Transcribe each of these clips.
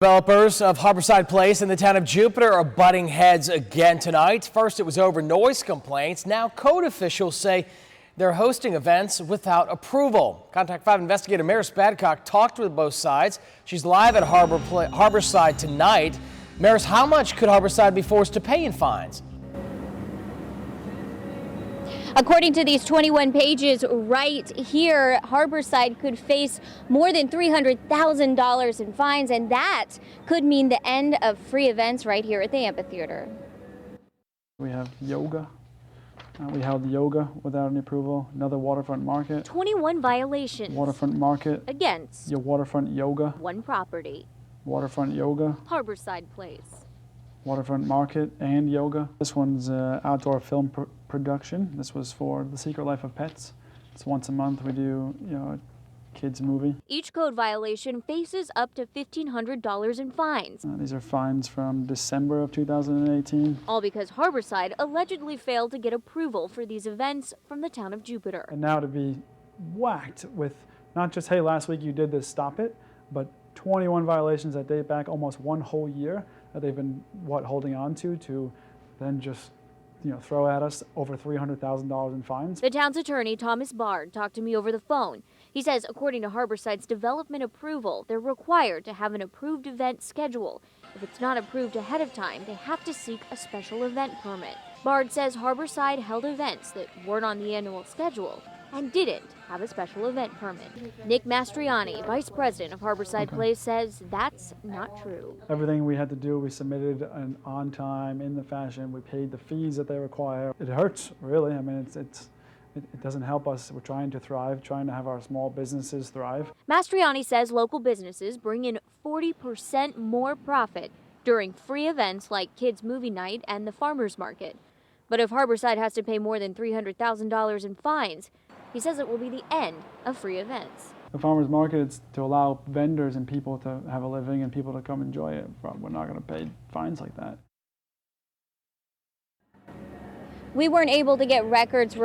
Developers of Harbourside Place in the town of Jupiter are butting heads again tonight. First, it was over noise complaints. Now, code officials say they're hosting events without approval. Contact 5 investigator Maris Badcock talked with both sides. She's live at Harbourside tonight. Maris, how much could Harbourside be forced to pay in fines? According to these 21 pages right here, Harbourside could face more than $300,000 in fines, and that could mean the end of free events right here at the amphitheater. We have yoga. We held yoga without any approval. Another waterfront market. 21 violations. Waterfront market. Against. Your waterfront yoga. One property. Waterfront yoga. Harbourside Place. Waterfront market and yoga. This one's outdoor film production. This was for The Secret Life of Pets. It's once a month we do, a kids movie. Each code violation faces up to $1,500 in fines. These are fines from December of 2018. All because Harbourside allegedly failed to get approval for these events from the town of Jupiter. And now to be whacked with not just, hey, last week you did this, stop it, but 21 violations that date back almost one whole year that they've been, holding on to then just throw at us over $300,000 in fines. The town's attorney, Thomas Bard, talked to me over the phone. He says, according to Harbourside's development approval, they're required to have an approved event schedule. If it's not approved ahead of time, they have to seek a special event permit. Bard says Harbourside held events that weren't on the annual schedule and didn't have a special event permit. Nick Mastriani, vice president of Harbourside Place, says that's not true. Everything we had to do, we submitted on time, in the fashion. We paid the fees that they require. It hurts, really. I mean, it doesn't help us. We're trying to thrive, trying to have our small businesses thrive. Mastriani says local businesses bring in 40% more profit during free events like Kids Movie Night and the Farmers Market. But if Harbourside has to pay more than $300,000 in fines, he says it will be the end of free events. The farmers market is to allow vendors and people to have a living and people to come enjoy it. We're not going to pay fines like that. We weren't able to get records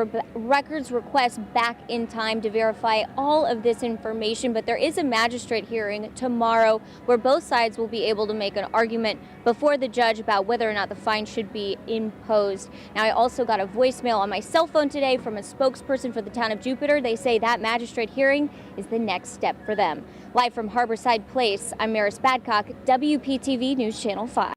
requests back in time to verify all of this information, but there is a magistrate hearing tomorrow where both sides will be able to make an argument before the judge about whether or not the fine should be imposed. Now, I also got a voicemail on my cell phone today from a spokesperson for the town of Jupiter. They say that magistrate hearing is the next step for them. Live from Harbourside Place, I'm Maris Badcock, WPTV News Channel 5.